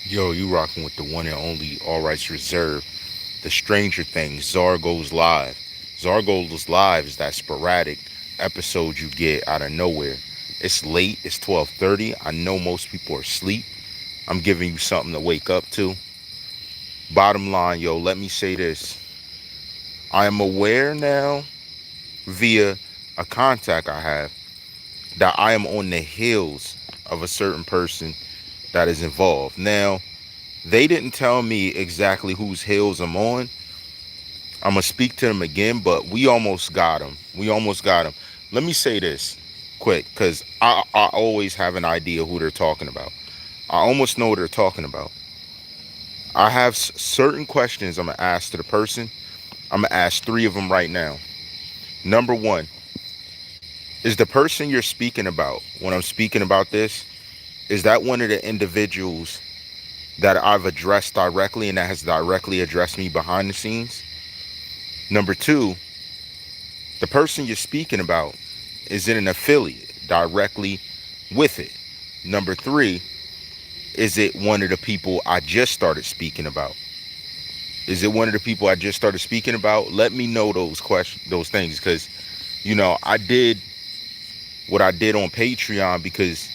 Yo, you rocking with the one and only All Rights Reserved. The Stranger Things, Czarr Goes Live. Czarr Goes Live is that sporadic episode you get out of nowhere. It's late, it's 12:30. I know most people are asleep. I'm giving you something to wake up to. Bottom line, yo, let me say this. I am aware now via a contact I have that I am on the heels of a certain person that is involved. Now, they didn't tell me exactly whose heels I'm on. I'm gonna speak to them again, but we almost got him. We almost got him. Let me say this quick, because I always have an idea who they're talking about. I almost know what they're talking about. I have certain questions I'm gonna ask to the person. I'm gonna ask three of them right now. Number one, is the person you're speaking about, when I'm speaking about this, is that one of the individuals that I've addressed directly and that has directly addressed me behind the scenes? Number two, the person you're speaking about, is it an affiliate directly with it? Number three, is it one of the people I just started speaking about? Is it one of the people I just started speaking about? Let me know those questions, those things, because I did what I did on Patreon because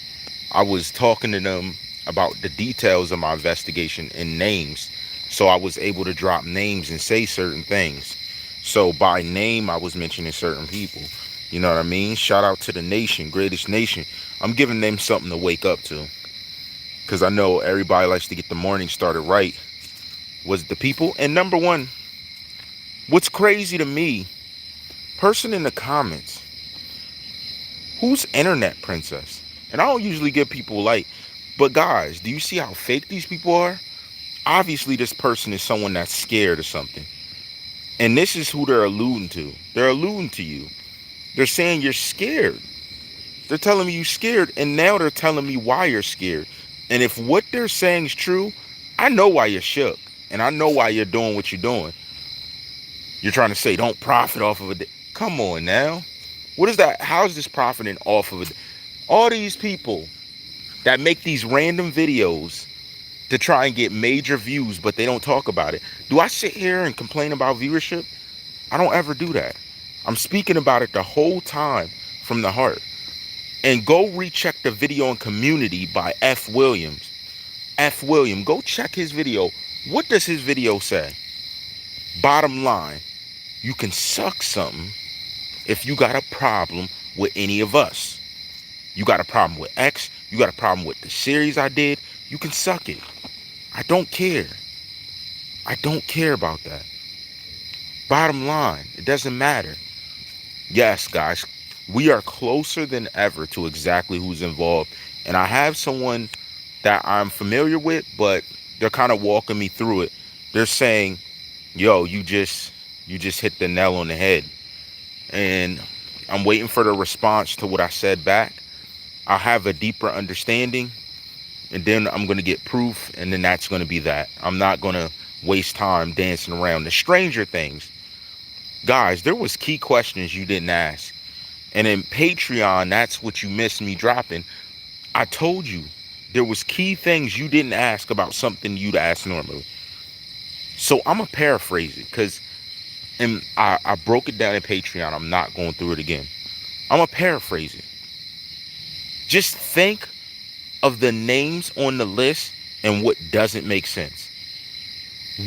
I was talking to them about the details of my investigation and names. So I was able to drop names and say certain things. So by name, I was mentioning certain people. You know what I mean? Shout out to the nation, greatest nation. I'm giving them something to wake up to. Because I know everybody likes to get the morning started right. Was the people. And number one, what's crazy to me, person in the comments, who's internet princess? And I don't usually give people like, but guys, do you see how fake these people are? Obviously, this person is someone that's scared of something. And this is who they're alluding to. They're alluding to you. They're saying you're scared. They're telling me you're scared, and now they're telling me why you're scared. And if what they're saying is true, I know why you're shook. And I know why you're doing what you're doing. You're trying to say, don't profit off of it. Come on now. What is that? How is this profiting off of it? All these people that make these random videos to try and get major views, but they don't talk about it. Do I sit here and complain about viewership? I don't ever do that. I'm speaking about it the whole time from the heart. And go recheck the video on Community by F. Williams. F. William, go check his video. What does his video say? Bottom line, you can suck something if you got a problem with any of us. You got a problem with X, you got a problem with the series I did, you can suck it. I don't care. I don't care about that. Bottom line, it doesn't matter. Yes, guys, we are closer than ever to exactly who's involved. And I have someone that I'm familiar with, but they're kind of walking me through it. They're saying, yo, you just hit the nail on the head. And I'm waiting for the response to what I said back. I'll have a deeper understanding, and then I'm going to get proof, and then that's going to be that. I'm not going to waste time dancing around the stranger things. Guys, there was key questions you didn't ask. And in Patreon, that's what you missed me dropping. I told you there was key things you didn't ask about something you'd ask normally. So I'm going to paraphrase it because I broke it down in Patreon. I'm not going through it again. I'm going to paraphrase it. Just think of the names on the list and what doesn't make sense.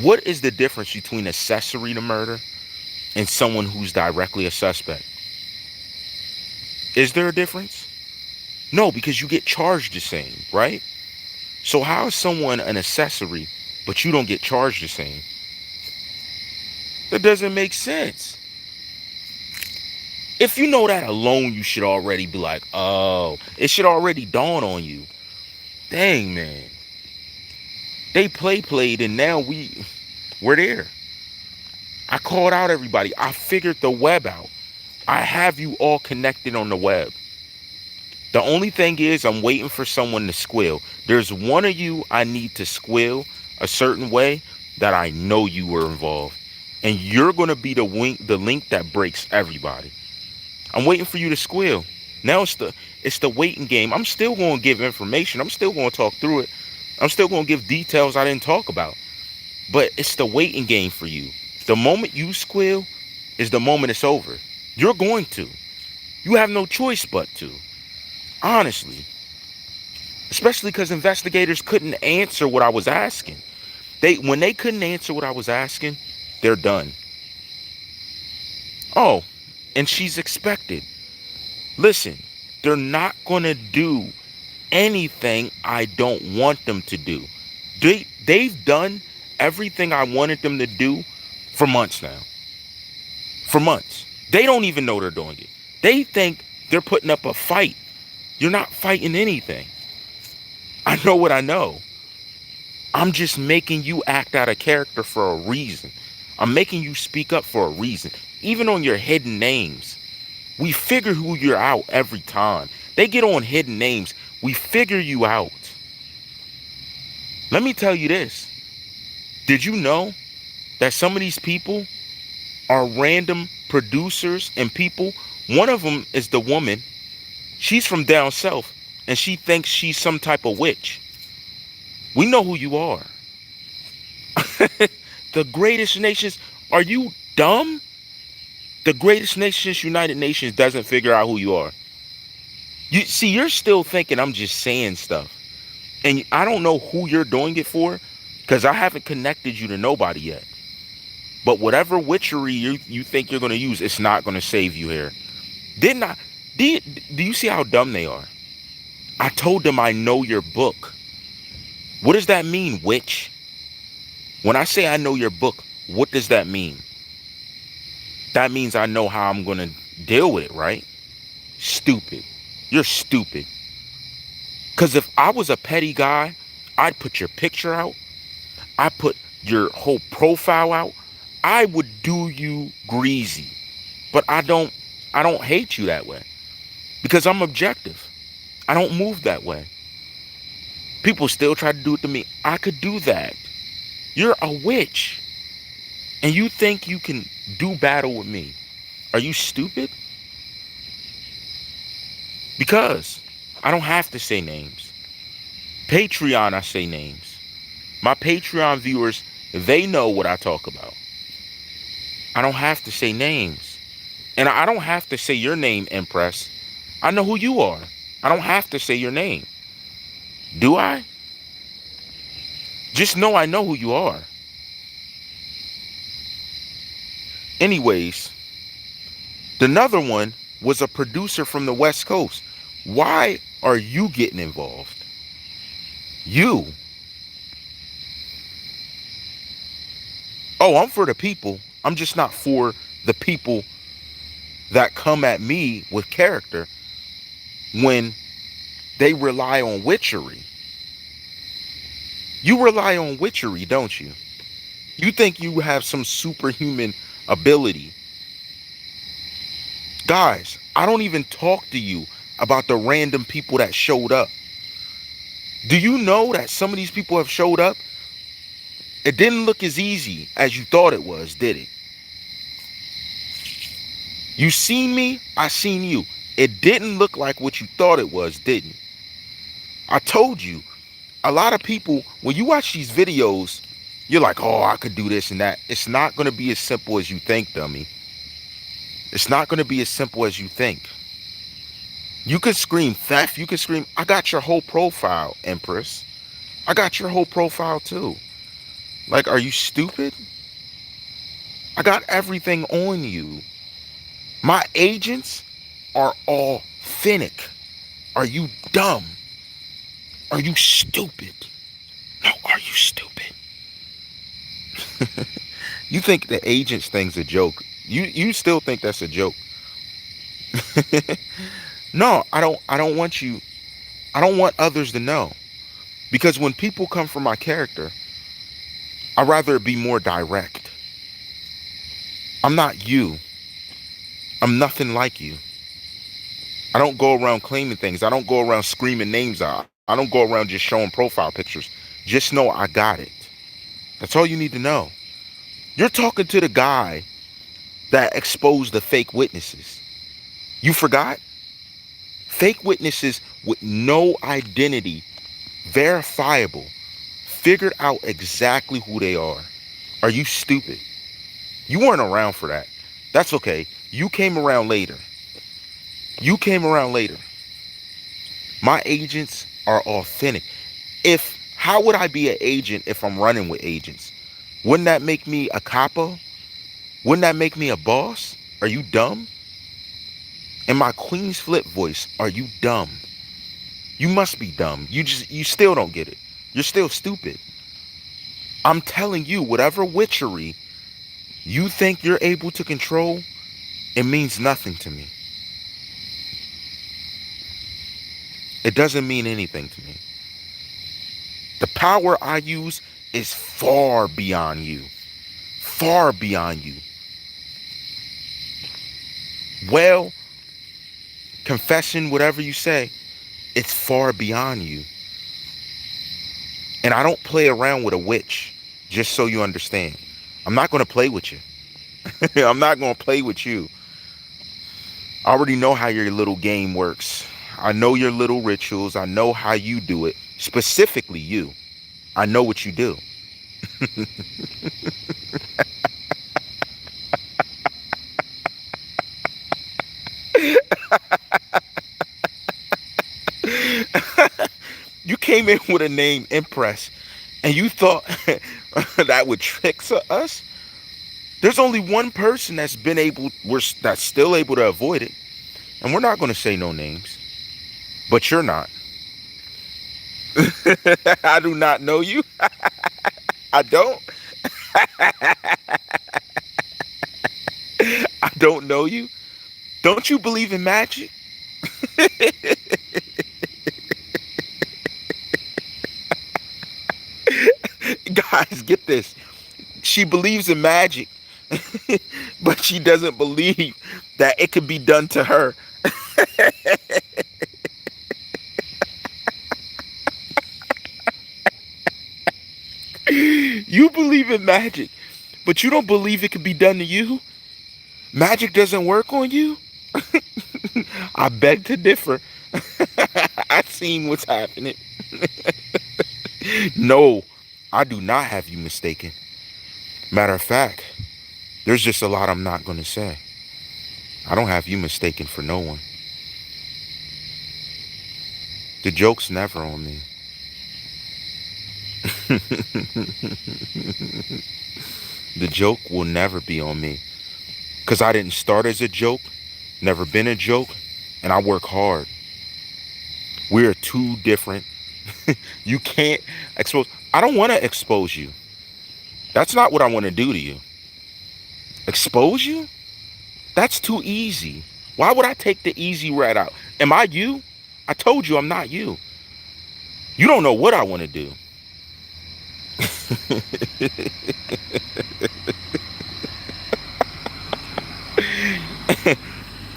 What is the difference between accessory to murder and someone who's directly a suspect? Is there a difference? No, because you get charged the same, right? So how is someone an accessory, but you don't get charged the same? That doesn't make sense. If you know that alone, you should already be like, oh, it should already dawn on you. Dang, man. They played, and now we're there. I called out everybody. I figured the web out. I have you all connected on the web. The only thing is I'm waiting for someone to squeal. There's one of you I need to squeal a certain way that I know you were involved. And you're going to be the link that breaks everybody. I'm waiting for you to squeal. Now it's the waiting game. I'm still going to give information. I'm still going to talk through it. I'm still going to give details I didn't talk about. But it's the waiting game for you. The moment you squeal is the moment it's over. You're going to. You have no choice but to. Honestly. Especially because investigators couldn't answer what I was asking. When they couldn't answer what I was asking, they're done. Oh, and she's expected. Listen, they're not going to do anything I don't want them to do. They've done everything I wanted them to do for months now. For months. They don't even know they're doing it. They think they're putting up a fight. You're not fighting anything. I know what I know. I'm just making you act out of character for a reason. I'm making you speak up for a reason. Even on your hidden names. We figure who you're out every time. They get on hidden names. We figure you out. Let me tell you this. Did you know that some of these people are random producers and people? One of them is the woman. She's from down south and she thinks she's some type of witch. We know who you are. The greatest nations. Are you dumb? The greatest nations, United Nations, doesn't figure out who you are. You see, you're still thinking I'm just saying stuff. And I don't know who you're doing it for because I haven't connected you to nobody yet. But whatever witchery you think you're going to use, it's not going to save you here. Didn't I? Do you see how dumb they are? I told them I know your book. What does that mean, witch? When I say I know your book, what does that mean? That means I know how I'm going to deal with it, right? Stupid. You're stupid. Because if I was a petty guy, I'd put your picture out. I put your whole profile out. I would do you greasy. But I don't hate you that way. Because I'm objective. I don't move that way. People still try to do it to me. I could do that. You're a witch. And you think you can do battle with me. Are you stupid? Because I don't have to say names. Patreon, I say names. My Patreon viewers, they know what I talk about. I don't have to say names. And I don't have to say your name, Empress. I know who you are. I don't have to say your name. Do I? Just know I know who you are. Anyways, another one was a producer from the West Coast. Why are you getting involved? You. Oh, I'm for the people. I'm just not for the people that come at me with character when they rely on witchery. You rely on witchery, don't you? You think you have some superhuman ability. Guys, I don't even talk to you about the random people that showed up. Do you know that some of these people have showed up? It didn't look as easy as you thought it was, did it? You seen me, I seen you. It didn't look like what you thought it was, didn't it? I told you, a lot of people, when you watch these videos, you're like, oh, I could do this and that. It's not going to be as simple as you think, dummy. It's not going to be as simple as you think. You could scream theft. You could scream, I got your whole profile, Empress. I got your whole profile too. Like, are you stupid? I got everything on you. My agents are all finnick. Are you dumb? Are you stupid? No, are you stupid? You think the agents thing's a joke. You still think that's a joke. No, I don't want you. I don't want others to know. Because when people come from my character, I'd rather it be more direct. I'm not you. I'm nothing like you. I don't go around claiming things. I don't go around screaming names out. I don't go around just showing profile pictures. Just know I got it. That's all you need to know. You're talking to the guy that exposed the fake witnesses. You forgot? Fake witnesses with no identity, verifiable, figured out exactly who they are. Are you stupid? You weren't around for that. That's okay. You came around later. You came around later. My agents are authentic. How would I be an agent if I'm running with agents? Wouldn't that make me a capo? Wouldn't that make me a boss? Are you dumb? In my Queen's Flip voice, are you dumb? You must be dumb. You still don't get it. You're still stupid. I'm telling you, whatever witchery you think you're able to control, it means nothing to me. It doesn't mean anything to me. The power I use is far beyond you. Far beyond you. Well, confession, whatever you say, it's far beyond you. And I don't play around with a witch, just so you understand. I'm not going to play with you. I'm not going to play with you. I already know how your little game works. I know your little rituals. I know how you do it. Specifically you. I know what you do. You came in with a name Impress, and you thought that would trick us? There's only one person that's still able to avoid it, and we're not going to say no names, but you're not. I do not know you. I don't. I don't know you. Don't you believe in magic? Guys, get this. She believes in magic, but she doesn't believe that it could be done to her. You believe in magic, but you don't believe it could be done to you? Magic doesn't work on you? I beg to differ. I've seen what's happening. No, I do not have you mistaken. Matter of fact, there's just a lot I'm not going to say. I don't have you mistaken for no one. The joke's never on me. The joke will never be on me. Because I didn't start as a joke, never been a joke, and I work hard. We're two different. You can't expose. I don't want to expose you. That's not what I want to do to you. Expose you? That's too easy. Why would I take the easy route out? Am I you? I told you I'm not you. You don't know what I want to do.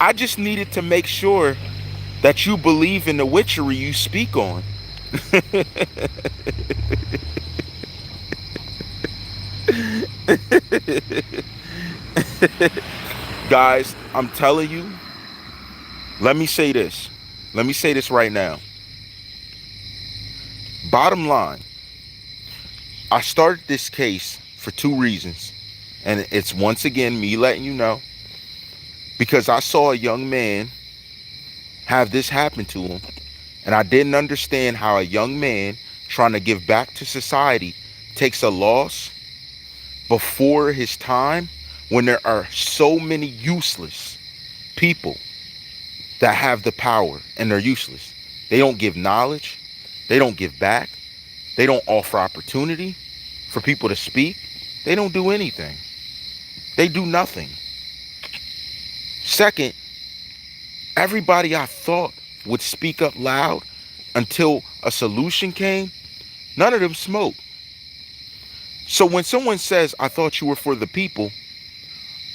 I just needed to make sure that you believe in the witchery you speak on. Guys, I'm telling you, let me say this. Let me say this right now. Bottom line, I started this case for two reasons. And it's once again me letting you know. Because I saw a young man have this happen to him. And I didn't understand how a young man trying to give back to society takes a loss before his time, when there are so many useless people that have the power and they're useless. They don't give knowledge. They don't give back. They don't offer opportunity for people to speak. They don't do anything. They do nothing. Second, everybody I thought would speak up loud until a solution came, none of them spoke. So when someone says, I thought you were for the people,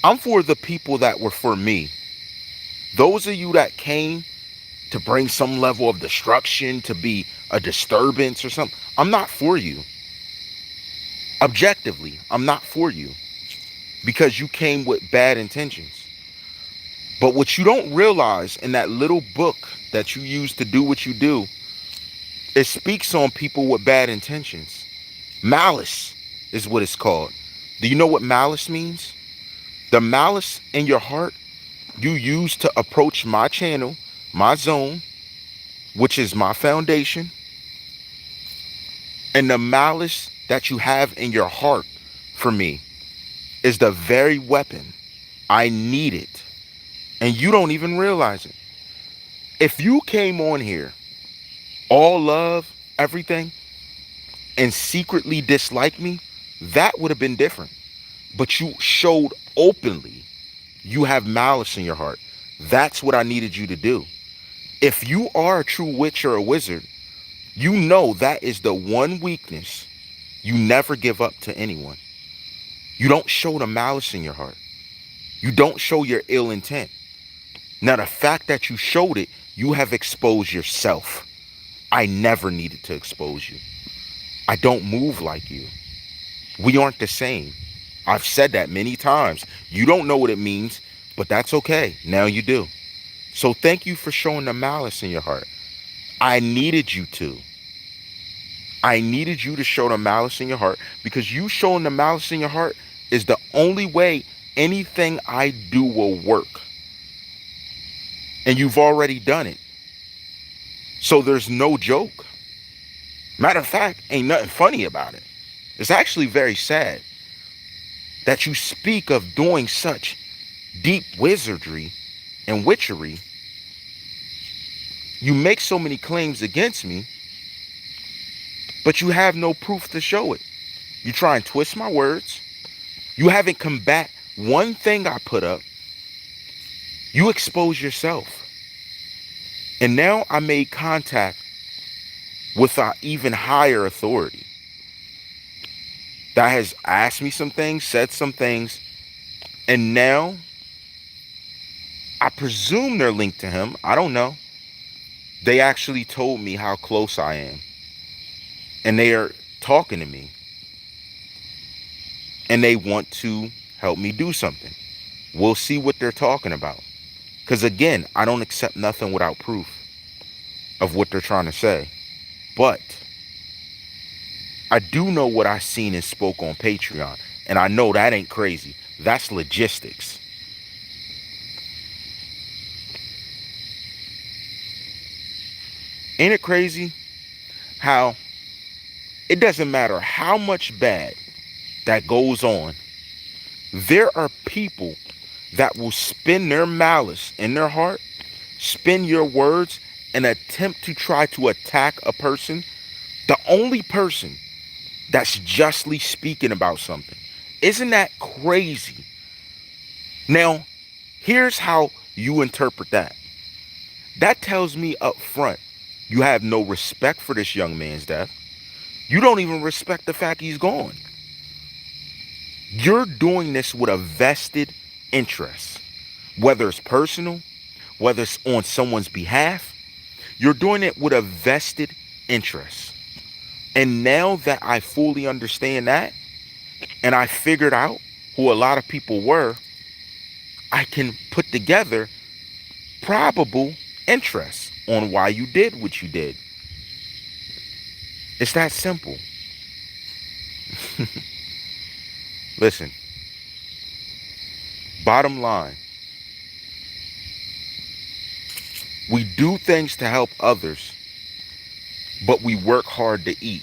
I'm for the people that were for me. Those of you that came to bring some level of destruction, to be a disturbance or something, I'm not for you. Objectively, I'm not for you, because you came with bad intentions. But what you don't realize in that little book that you use to do what you do, it speaks on people with bad intentions. Malice is what it's called. Do you know what malice means? The malice in your heart you use to approach my channel, my zone, which is my foundation, and the malice that you have in your heart for me is the very weapon I needed, and you don't even realize it. If you came on here, all love, everything, and secretly disliked me, that would have been different. But you showed openly you have malice in your heart. That's what I needed you to do. If you are a true witch or a wizard, you know that is the one weakness you never give up to anyone. You don't show the malice in your heart. You don't show your ill intent. Now, the fact that you showed it, you have exposed yourself. I never needed to expose you. I don't move like you. We aren't the same. I've said that many times. You don't know what it means, but that's okay. Now you do. So thank you for showing the malice in your heart. I needed you to. I needed you to show the malice in your heart, because you showing the malice in your heart is the only way anything I do will work. And you've already done it. So there's no joke. Matter of fact, ain't nothing funny about it. It's actually very sad that you speak of doing such deep wizardry and witchery. You make so many claims against me, but you have no proof to show it. You try and twist my words. You haven't combat one thing I put up. You expose yourself. And now I made contact with an even higher authority that has asked me some things, said some things, and now I presume they're linked to him. I don't know. They actually told me how close I am, and they are talking to me, and they want to help me do something. We'll see what they're talking about, because again, I don't accept nothing without proof of what they're trying to say. But I do know what I seen and spoke on Patreon, and I know that ain't crazy. That's logistics. Ain't it crazy how it doesn't matter how much bad that goes on, there are people that will spin their malice in their heart, spin your words, and attempt to try to attack a person, the only person that's justly speaking about something. Isn't that crazy? Now, here's how you interpret that. That tells me up front, you have no respect for this young man's death. You don't even respect the fact he's gone. You're doing this with a vested interest, whether it's personal, whether it's on someone's behalf. You're doing it with a vested interest. And now that I fully understand that, and I figured out who a lot of people were, I can put together probable interests on why you did what you did. It's that simple. Listen, bottom line, we do things to help others, but we work hard to eat.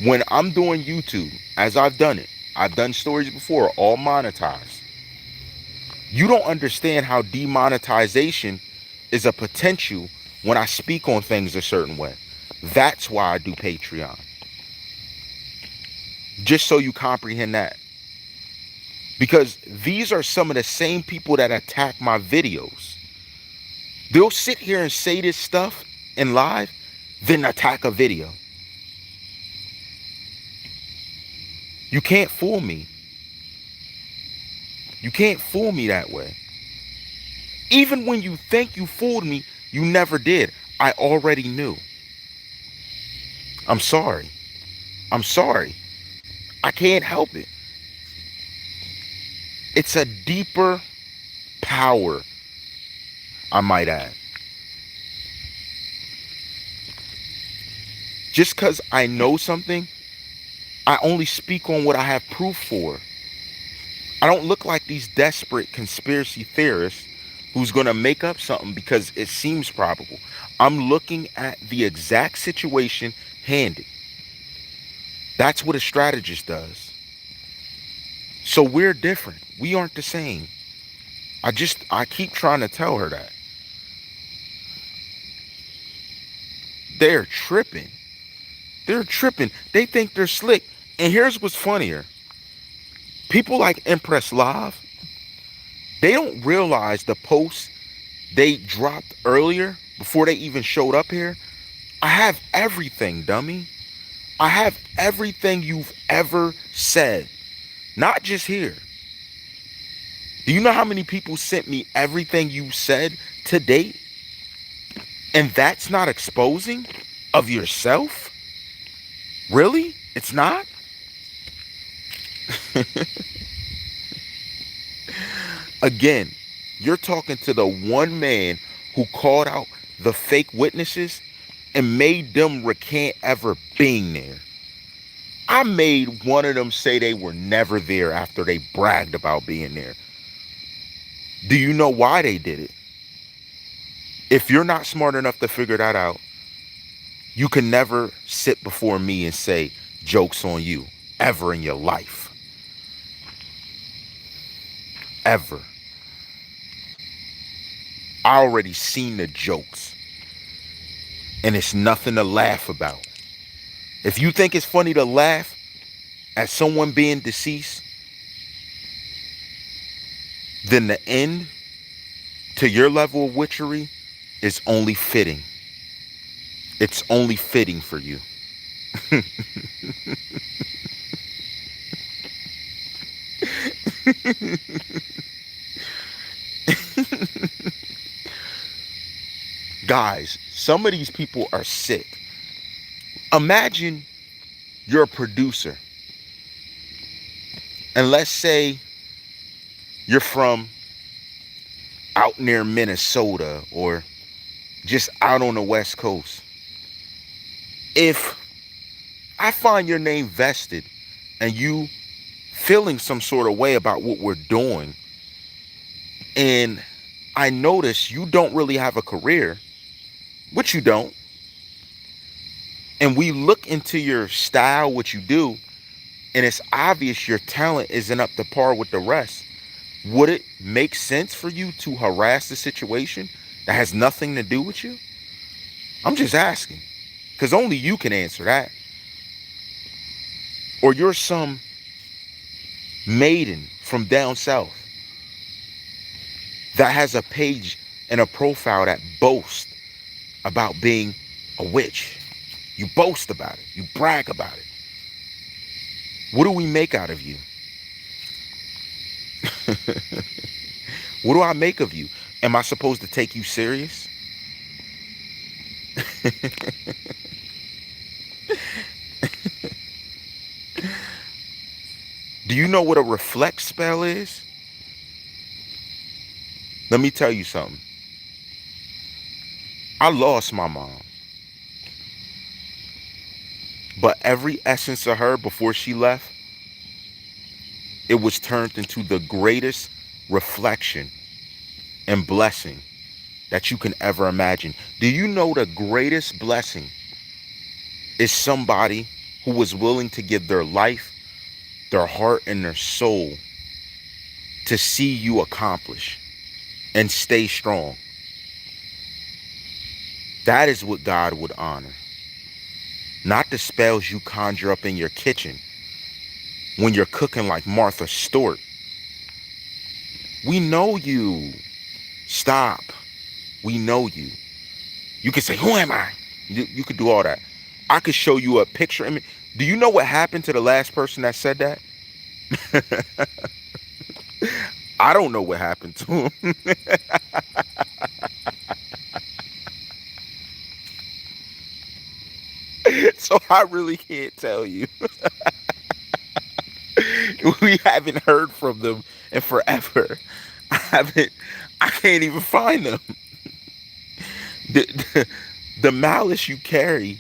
When I'm doing YouTube, as I've done it, I've done stories before, all monetized. You don't understand how demonetization is a potential when I speak on things a certain way. That's why I do Patreon. Just so you comprehend that. Because these are some of the same people that attack my videos. They'll sit here and say this stuff in live, then attack a video. You can't fool me. You can't fool me that way. Even when you think you fooled me, you never did. I already knew. I'm sorry. I'm sorry. I can't help it. It's a deeper power, I might add. Just because I know something, I only speak on what I have proof for. I don't look like these desperate conspiracy theorists who's going to make up something because it seems probable. I'm looking at the exact situation handed. That's what a strategist does. So we're different. We aren't the same. I keep trying to tell her that. They're tripping. They're tripping. They think they're slick. And here's what's funnier. People like Impress Live, they don't realize the posts they dropped earlier before they even showed up here. I have everything, dummy. I have everything you've ever said. Not just here. Do you know how many people sent me everything you said to date? And that's not exposing of yourself? Really? It's not? Again, you're talking to the one man who called out the fake witnesses and made them recant ever being there. I made one of them say they were never there after they bragged about being there. Do you know why they did it? If you're not smart enough to figure that out, you can never sit before me and say, joke's on you, ever in your life. Ever. I already seen the jokes. And it's nothing to laugh about. If you think it's funny to laugh at someone being deceased, then the end to your level of witchery is only fitting. It's only fitting for you. Guys, some of these people are sick. Imagine you're a producer. And let's say you're from out near Minnesota or just out on the West Coast. If I find your name vested and you feeling some sort of way about what we're doing, and I notice you don't really have a career, which you don't, and we look into your style, what you do, and it's obvious your talent isn't up to par with the rest, would it make sense for you to harass the situation that has nothing to do with you? I'm just asking, because only you can answer that. Or you're some maiden from down south that has a page and a profile that boasts about being a witch. You boast about it. You brag about it. What do we make out of you? What do I make of you? Am I supposed to take you serious? Do you know what a reflect spell is? Let me tell you something. I lost my mom. But every essence of her before she left, it was turned into the greatest reflection and blessing that you can ever imagine. Do you know the greatest blessing is somebody who was willing to give their life, their heart, and their soul to see you accomplish and stay strong? That is what God would honor. Not the spells you conjure up in your kitchen when you're cooking like Martha Stewart. We know you. Stop. We know you. You can say, who am I? You could do all that. I could show you a picture image. Do you know what happened to the last person that said that? I don't know what happened to him. So I really can't tell you. We haven't heard from them in forever. I can't even find them. The malice you carry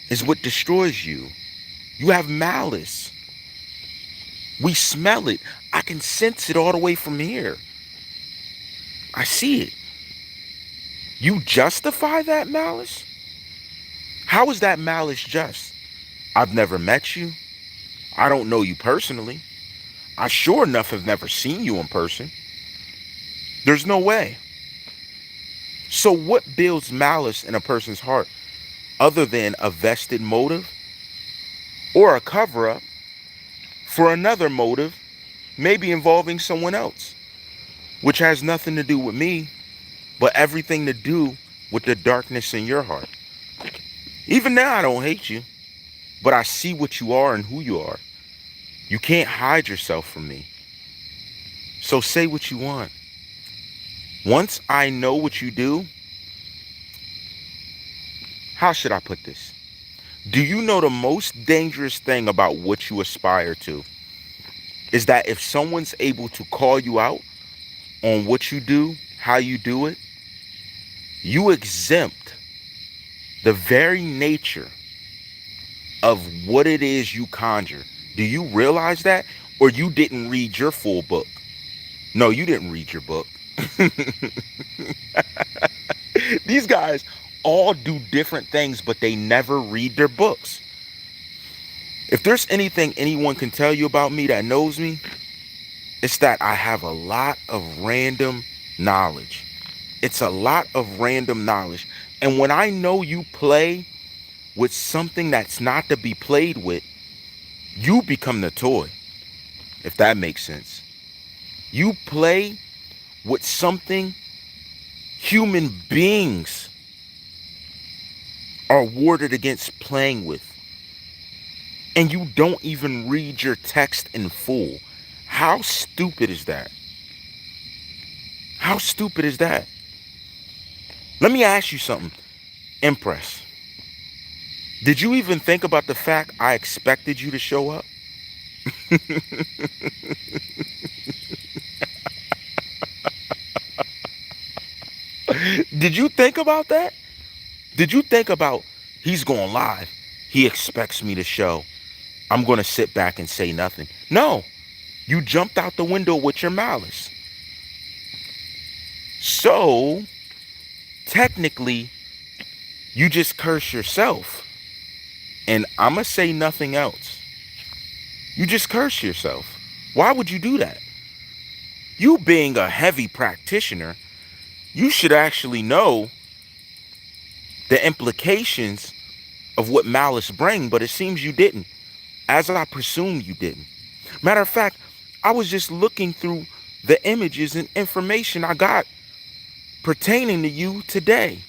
is what destroys you. You have malice. We smell it. I can sense it all the way from here. I see it. You justify that malice? How is that malice just? I've never met you. I don't know you personally. I sure enough have never seen you in person. There's no way. So what builds malice in a person's heart other than a vested motive or a cover-up for another motive, maybe involving someone else, which has nothing to do with me, but everything to do with the darkness in your heart? Even now, I don't hate you, but I see what you are and who you are. You can't hide yourself from me. So say what you want. Once I know what you do, how should I put this? Do you know the most dangerous thing about what you aspire to is that if someone's able to call you out on what you do, how you do it, you exempt the very nature of what it is you conjure. Do you realize that? Or you didn't read your full book? No, you didn't read your book. These guys all do different things, but they never read their books. If there's anything anyone can tell you about me that knows me, it's that I have a lot of random knowledge. It's a lot of random knowledge. And when I know you play with something that's not to be played with, you become the toy, if that makes sense. You play with something human beings are warded against playing with, and you don't even read your text in full. How stupid is that? How stupid is that? Let me ask you something, Empress. Did you even think about the fact I expected you to show up? Did you think about that? Did you think about, he's going live, he expects me to show, I'm going to sit back and say nothing? No, you jumped out the window with your malice. So, technically, you just curse yourself. And I'm going to say nothing else. You just curse yourself. Why would you do that? You being a heavy practitioner, you should actually know the implications of what malice brings, but it seems you didn't, as I presume you didn't. Matter of fact, I was just looking through the images and information I got pertaining to you today.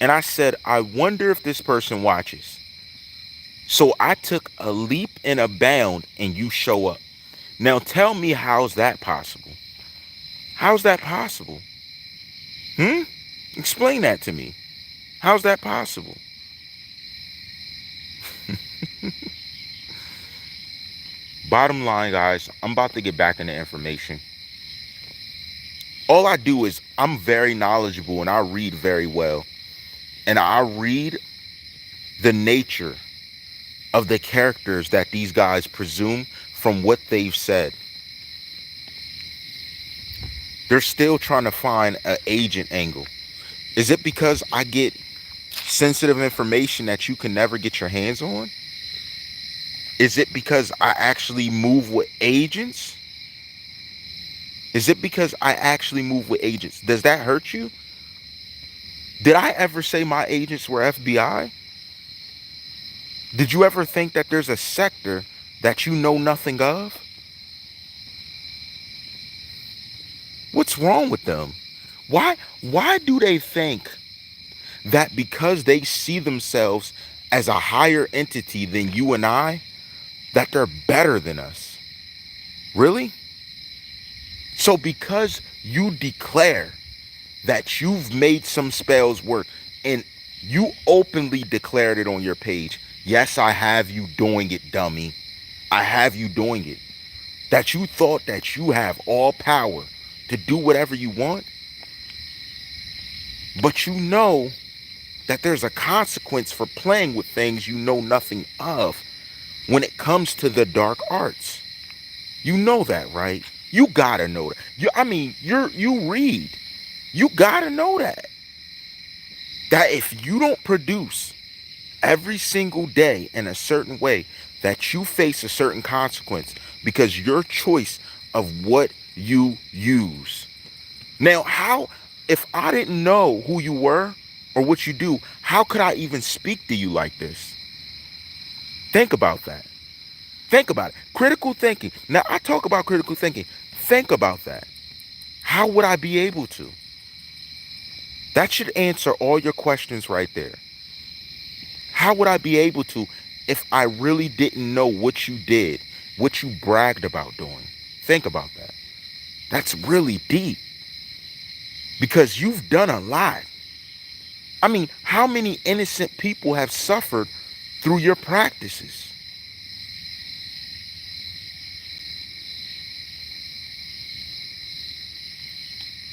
And I said, I wonder if this person watches. So I took a leap and a bound and you show up. Now tell me, how's that possible? How's that possible? Explain that to me. How's that possible? Bottom line, guys, I'm about to get back into information. All I do is I'm very knowledgeable and I read very well. And I read the nature of the characters that these guys presume from what they've said. They're still trying to find an agent angle. Is it because I get sensitive information that you can never get your hands on? Is it because I actually move with agents? Is it because I actually move with agents? Does that hurt you? Did I ever say my agents were FBI? Did you ever think that there's a sector that you know nothing of? What's wrong with them? Why do they think that because they see themselves as a higher entity than you and I, that they're better than us? Really? So because you declare that you've made some spells work and you openly declared it on your page, yes, I have you doing it, dummy. I have you doing it. That you thought that you have all power to do whatever you want. But you know that there's a consequence for playing with things you know nothing of when it comes to the dark arts. You know that, right? You gotta know that. You read. You gotta know that. That if you don't produce every single day in a certain way, that you face a certain consequence because your choice of what you use. Now, how, if I didn't know who you were or what you do, how could I even speak to you like this? Think about that. Think about it. Critical thinking. Now, I talk about critical thinking. Think about that. How would I be able to? That should answer all your questions right there. How would I be able to if I really didn't know what you did, what you bragged about doing? Think about that. That's really deep because you've done a lot. I mean, how many innocent people have suffered through your practices?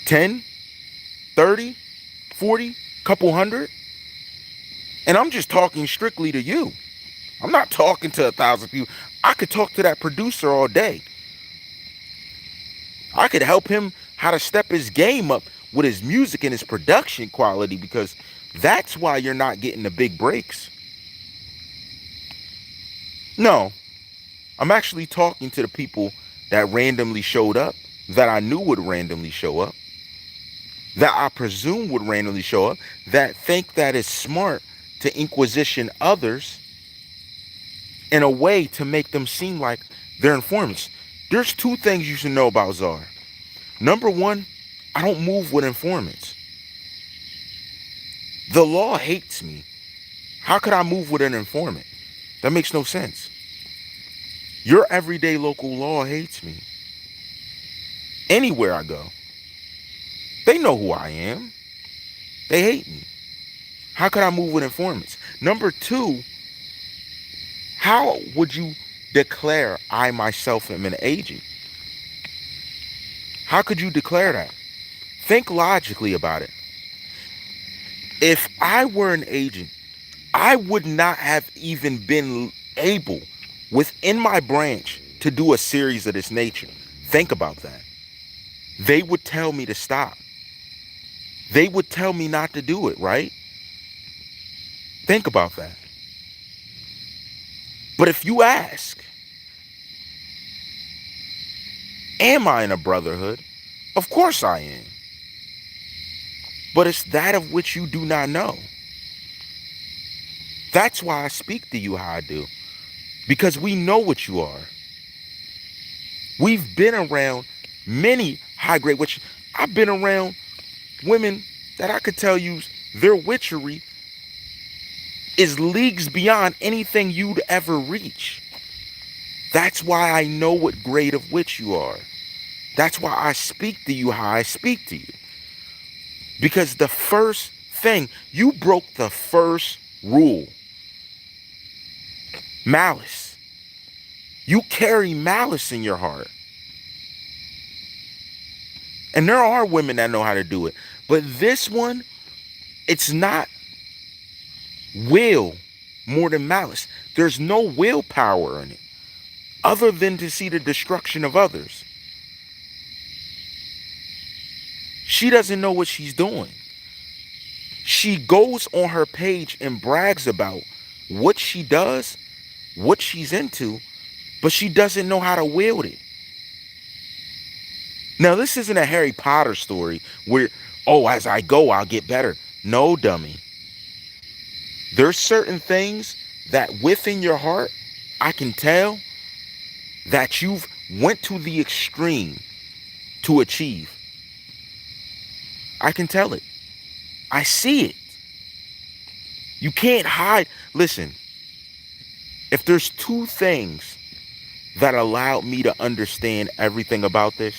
$10, $30, $40, couple hundred? And I'm just talking strictly to you. I'm not talking to 1,000 people. I could talk to that producer all day. I could help him how to step his game up with his music and his production quality because that's why you're not getting the big breaks. No, I'm actually talking to the people that randomly showed up, that I knew would randomly show up, that I presume would randomly show up, that think that it's smart to inquisition others in a way to make them seem like they're informants. There's two things you should know about Czarr. Number one, I don't move with informants. The law hates me. How could I move with an informant? That makes no sense. Your everyday local law hates me. Anywhere I go, they know who I am. They hate me. How could I move with informants? Number two, how would you declare I myself am an agent? How could you declare that? Think logically about it. If I were an agent, I would not have even been able within my branch to do a series of this nature. Think about that. They would tell me to stop. They would tell me not to do it, right? Think about that. But if you ask, am I in a brotherhood? Of course I am. But it's that of which you do not know. That's why I speak to you how I do. Because we know what you are. We've been around many high-grade witches. I've been around women that I could tell you their witchery is leagues beyond anything you'd ever reach. That's why I know what grade of witch you are. That's why I speak to you how I speak to you. Because the first thing, you broke the first rule. Malice. You carry malice in your heart. And there are women that know how to do it. But this one, it's not will more than malice. There's no willpower in it other than to see the destruction of others. She doesn't know what she's doing. She goes on her page and brags about what she does, what she's into, but she doesn't know how to wield it. Now, this isn't a Harry Potter story where, oh, as I go, I'll get better. No, dummy. There's certain things that within your heart, I can tell that you've went to the extreme to achieve. I can tell it. I see it. You can't hide. Listen, if there's two things that allowed me to understand everything about this,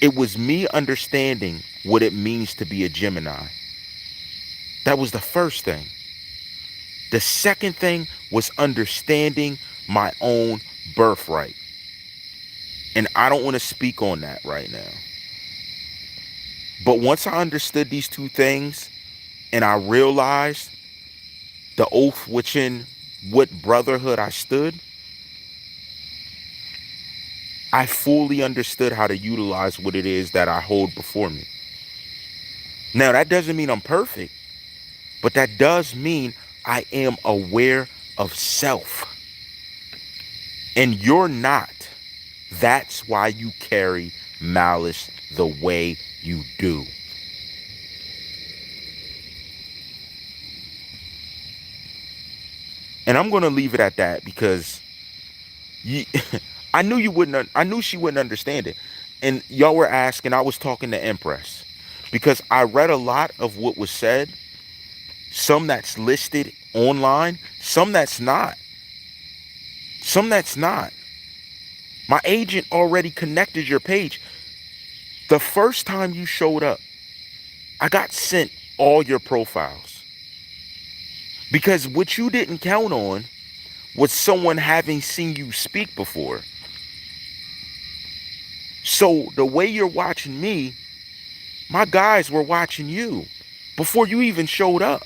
it was me understanding what it means to be a Gemini. That was the first thing. The second thing was understanding my own birthright. And I don't want to speak on that right now. But once I understood these two things, and I realized the oath which in what brotherhood I stood, I fully understood how to utilize what it is that I hold before me. Now, that doesn't mean I'm perfect, but that does mean I am aware of self. And you're not. That's why you carry malice the way you do. And I'm going to leave it at that because you, I knew you wouldn't. I knew she wouldn't understand it. And y'all were asking. I was talking to Empress because I read a lot of what was said. Some that's listed online. Some that's not. Some that's not. My agent already connected your page. The first time you showed up, I got sent all your profiles because what you didn't count on was someone having seen you speak before. So the way you're watching me, my guys were watching you before you even showed up.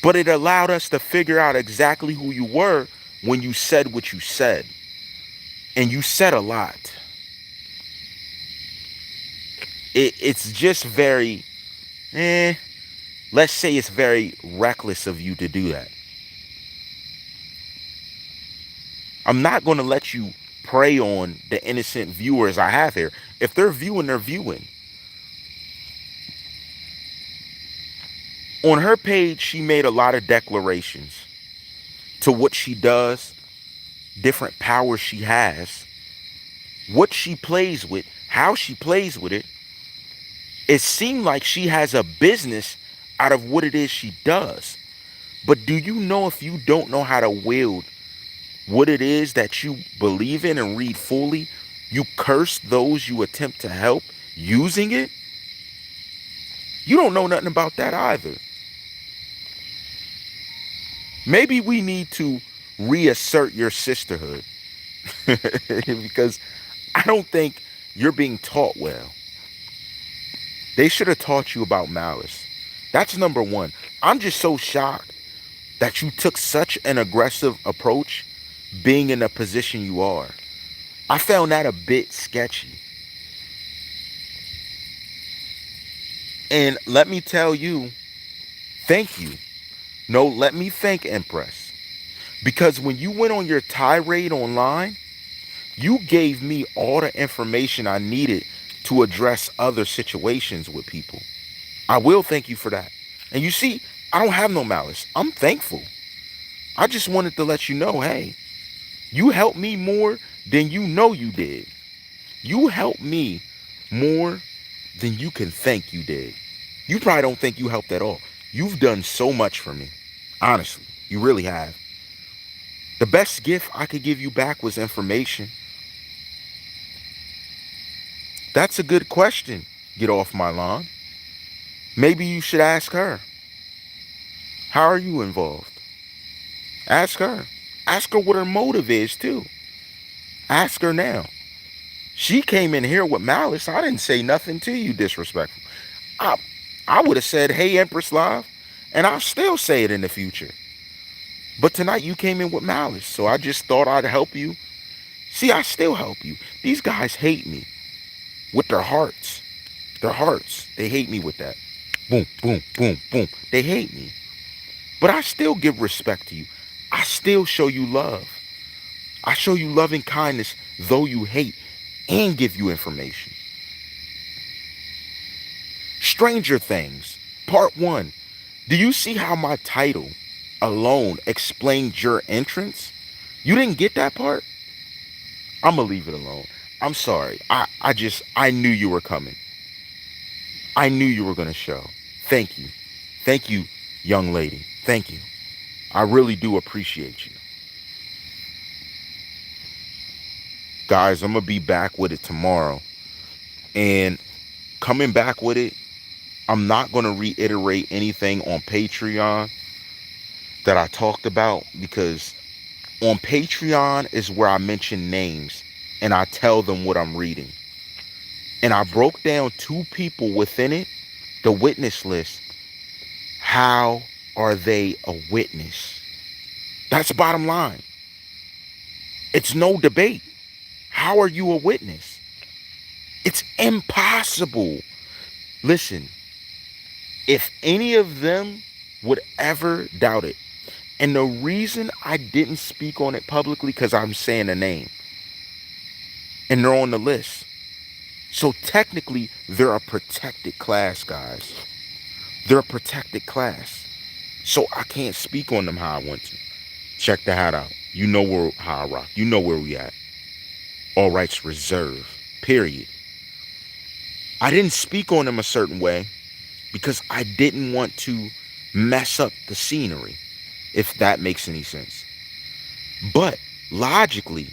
But it allowed us to figure out exactly who you were when you said what you said. And you said a lot. It's just very, let's say it's very reckless of you to do that. I'm not going to let you prey on the innocent viewers I have here. If they're viewing, they're viewing. On her page, she made a lot of declarations to what she does, different powers she has, what she plays with, how she plays with it. It seemed like she has a business out of what it is she does. But do you know, if you don't know how to wield what it is that you believe in and read fully, you curse those you attempt to help using it? You don't know nothing about that either. Maybe we need to reassert your sisterhood because I don't think you're being taught well. They should have taught you about malice. That's number one. I'm just so shocked that you took such an aggressive approach being in the position you are. I found that a bit sketchy. And let me tell you, thank you. No, let me thank Empress. Because when you went on your tirade online, you gave me all the information I needed to address other situations with people. I will thank you for that. And you see, I don't have no malice. I'm thankful. I just wanted to let you know, hey, you helped me more than you know you did. You helped me more than you can think you did. You probably don't think you helped at all. You've done so much for me. Honestly, you really have. The best gift I could give you back was information. That's a good question. Get off my lawn. Maybe you should ask her. How are you involved? Ask her. Ask her what her motive is too. Ask her now. She came in here with malice. I didn't say nothing to you disrespectful. I, I would have said, hey, Empress Live, and I'll still say it in the future. But tonight you came in with malice, so I just thought I'd help you. See, I still help you. These guys hate me with their hearts. Their hearts. They hate me with that. Boom, boom, boom, boom. They hate me. But I still give respect to you. I still show you love. I show you loving kindness, though you hate, and give you information. Stranger Things, Part 1. Do you see how my title alone explained your entrance? You didn't get that part? I'm going to leave it alone. I'm sorry. I knew you were coming. I knew you were going to show. Thank you. Thank you, young lady. Thank you. I really do appreciate you. Guys, I'm going to be back with it tomorrow. And coming back with it, I'm not going to reiterate anything on Patreon that I talked about, because on Patreon is where I mention names and I tell them what I'm reading. And I broke down 2 people within it The witness list, how are they a witness? That's the bottom line. It's no debate. How are you a witness? It's impossible. Listen, if any of them would ever doubt it, and the reason I didn't speak on it publicly, because I'm saying a name, and they're on the list. So technically, they're a protected class, guys. They're a protected class. So I can't speak on them how I want to. Check the hat out. You know how I rock. You know where we at. All rights reserved. Period. I didn't speak on them a certain way because I didn't want to mess up the scenery, if that makes any sense. But logically,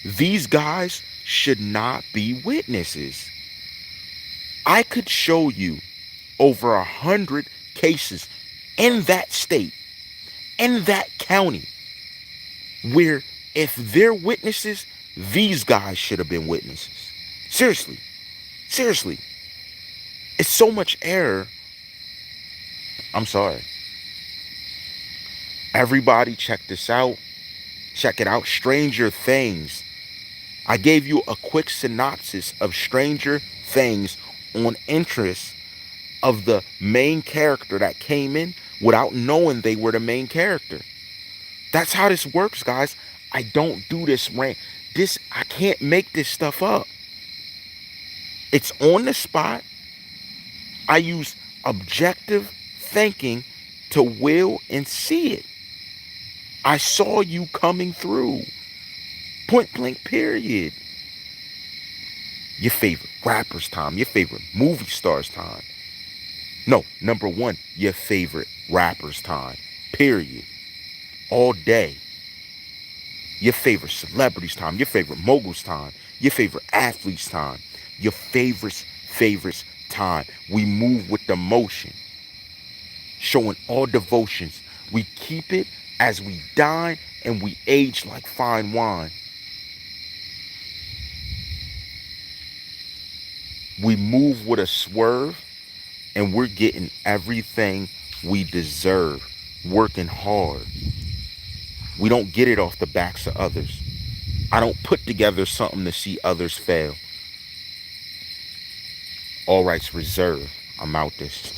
these guys should not be witnesses. I could show you over 100 cases in that state, in that county, where if they're witnesses, these guys should have been witnesses. Seriously. Seriously. It's so much error. I'm sorry. Everybody check this out. Check it out. Stranger Things. I gave you a quick synopsis of Stranger Things on interest of the main character that came in without knowing they were the main character. That's how this works, guys. I don't do this I can't make this stuff up. It's on the spot. I use objective thinking to will and see it. I saw you coming through. Point blank, period. Your favorite rapper's time. Your favorite movie star's time. No, number one, your favorite rapper's time. Period. All day. Your favorite celebrity's time. Your favorite mogul's time. Your favorite athlete's time. Your favorite's time. We move with the motion. Showing all devotions. We keep it as we dine and we age like fine wine. We move with a swerve and we're getting everything we deserve. Working hard. We don't get it off the backs of others. I don't put together something to see others fail. All rights reserved. I'm out this.